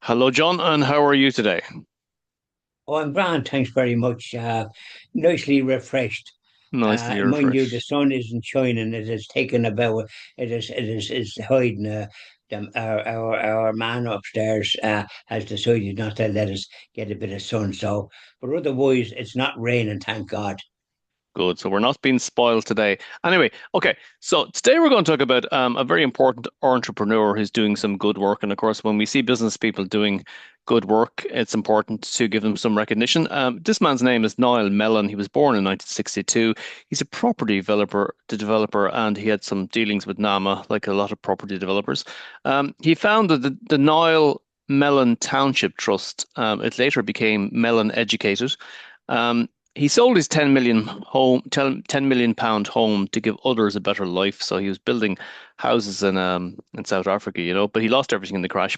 Hello, John, and how are you today? Oh, I'm grand, thanks very much. Nicely refreshed. Nicely Mind you, the refreshed. sun isn't shining. It is taken about. It's hiding. Our man upstairs has decided not to let us get a bit of sun. So, but otherwise, it's not raining. Thank God. Good. So we're not being spoiled today. Anyway, okay. So today we're going to talk about a very important entrepreneur who's doing some good work. And of course, when we see business people doing good work, it's important to give them some recognition. This man's name is Niall Mellon. He was born in 1962. He's a property developer, and he had some dealings with NAMA, like a lot of property developers. He founded the Niall Mellon Township Trust. It later became Mellon Educated. Um, he sold his 10 million pound home to give others a better life. So he was building houses in South Africa, but he lost everything in the crash.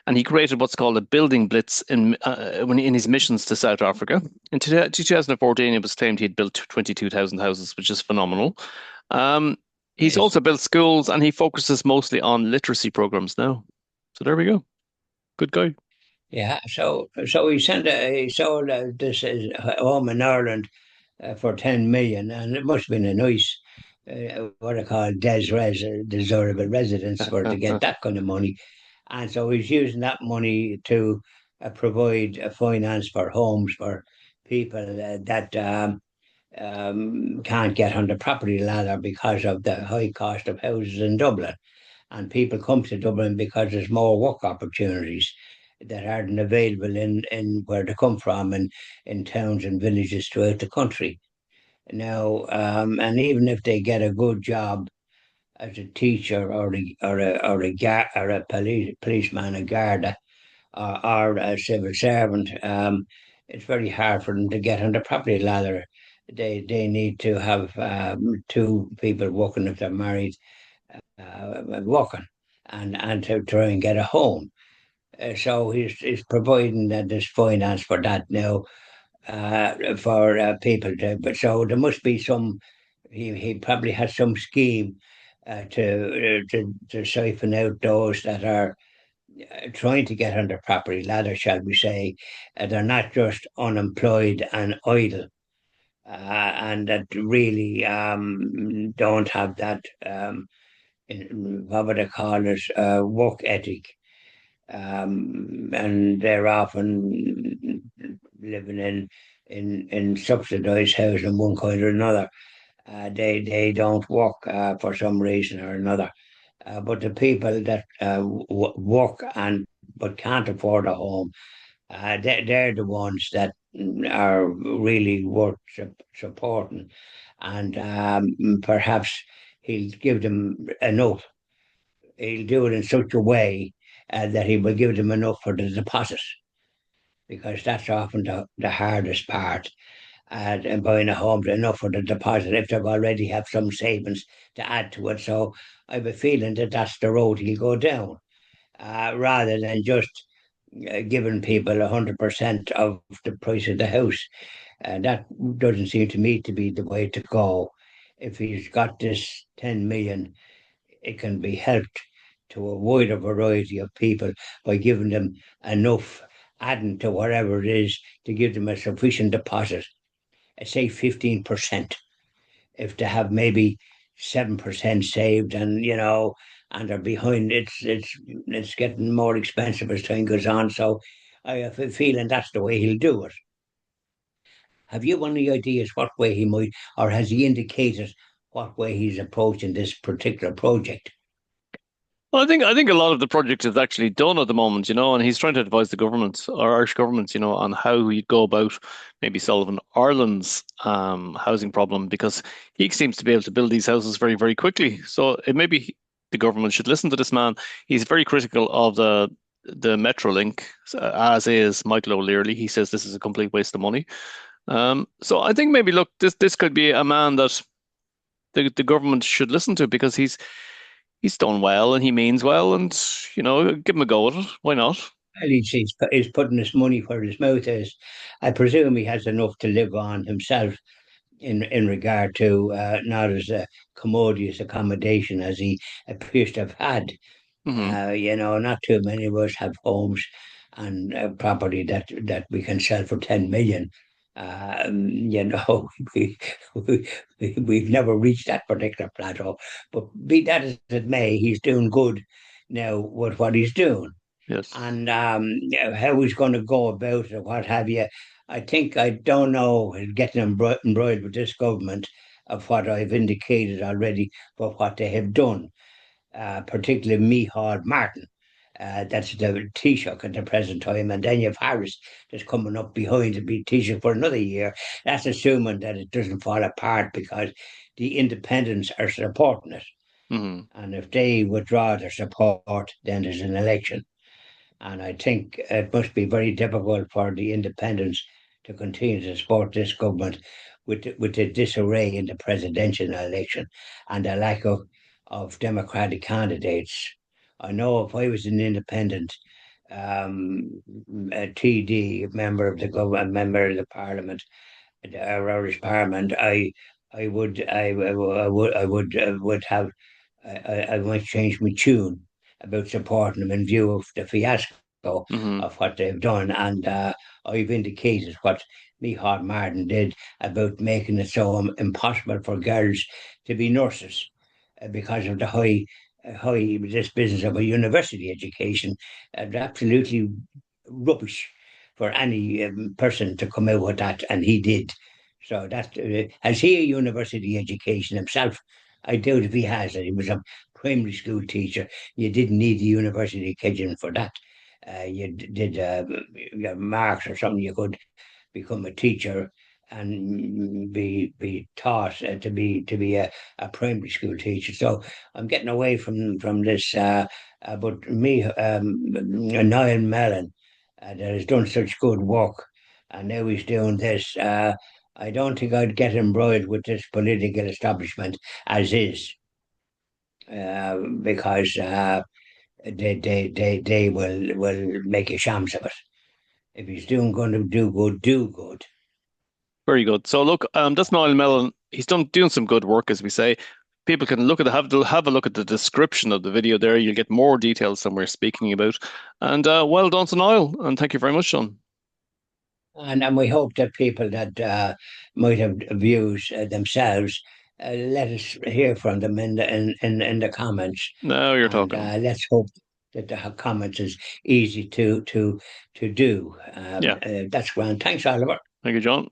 And he created what's called a building blitz in his missions to South Africa. In 2014, it was claimed he'd built 22,000 houses, which is phenomenal. Um, he's Yes. also built schools, and he focuses mostly on literacy programs now. So there we go. Good guy. Yeah. So he sold this home in Ireland for 10 million, and it must have been a nice, what I call desirable residence for to get that kind of money. And so he's using that money to provide finance for homes for people that can't get on the property ladder because of the high cost of houses in Dublin. And people come to Dublin because there's more work opportunities that aren't available in where they come from and in towns and villages throughout the country. Now, and even if they get a good job as a teacher or a policeman, a guard, or a civil servant, it's very hard for them to get on the property ladder. They need to have two people working if they're married, working, and to try and get a home. So he's providing that there's finance for that now for people to. But so there must be some. He probably has some scheme to siphon out those that are trying to get on the property ladder, shall we say. They're not just unemployed and idle, and that really don't have that, what would I call it, work ethic. And they're often living in subsidised housing, one kind or another. They don't work for some reason or another. But the people that work and but can't afford a home, they're the ones that are really worth supporting. And perhaps he'll give them enough. He'll do it in such a way that he will give them enough for the deposit, because that's often the hardest part. And buying a home, enough for the deposit if they already have some savings to add to it. So I have a feeling that that's the road he'll go down, rather than just giving people 100% of the price of the house. That doesn't seem to me to be the way to go. If he's got this 10 million, it can be helped to a wider variety of people by giving them enough, adding to whatever it is, to give them a sufficient deposit. Say 15%. If they have maybe 7% saved, and and they're behind, it's getting more expensive as time goes on. So I have a feeling that's the way he'll do it. Have you any ideas what way he might, or has he indicated what way he's approaching this particular project? Well, I think a lot of the project is actually done at the moment, and he's trying to advise the government or Irish government, on how he'd go about maybe solving Ireland's housing problem because he seems to be able to build these houses very, very quickly. So it maybe the government should listen to this man. He's very critical of the Metrolink, as is Michael O'Leary. He says this is a complete waste of money. So I think maybe look, this could be a man that the government should listen to because he's done well and he means well and give him a go at it. Why not? Well, he's putting his money where his mouth is. I presume he has enough to live on himself in regard to not as a commodious accommodation as he appears to have had. Hmm. Not too many of us have homes, and property that we can sell for 10 million. You know, we, we've never reached that particular plateau. But be that as it may, he's doing good now with what he's doing. Yes. And how he's going to go about it, or what have you. I think I don't know getting embroiled with this government of what I've indicated already for what they have done, particularly Micheál Martin. That's the Taoiseach at the present time, and then you have Harris that's coming up behind to be Taoiseach for another year. That's assuming that it doesn't fall apart because the independents are supporting it. Hmm. And if they withdraw their support, then there's an election. And I think it must be very difficult for the independents to continue to support this government with the disarray in the presidential election and the lack of democratic candidates. I know if I was an independent, a TD, member of the government, member of the parliament, the Irish Parliament, I would have I might change my tune about supporting them in view of the fiasco Hmm. of what they've done. And I've indicated what Micheál Martin did about making it so impossible for girls to be nurses because of the high this business of a university education. Absolutely rubbish for any person to come out with that, and he did. So that has he a university education himself? I doubt if he has it. He was a primary school teacher. You didn't need the university education for that. You did your marks or something. You could become a teacher and be taught to be a primary school teacher. So I'm getting away from this. But me, Niall Mellon, that has done such good work, and now he's doing this. I don't think I'd get embroiled with this political establishment as is, because they will make a shams of it. If he's doing going to do good, do good. Very good. So look, that's Niall Mellon. He's done doing some good work, as we say. People can look at have a look at the description of the video there. You'll get more details than we're speaking about. And well done to Niall, and thank you very much, Sean. And we hope that people that might have views themselves, let us hear from them in the comments. Now you're And talking. let's hope that the comments is easy to do. Yeah. That's grand. Thanks, Oliver. Thank you, John.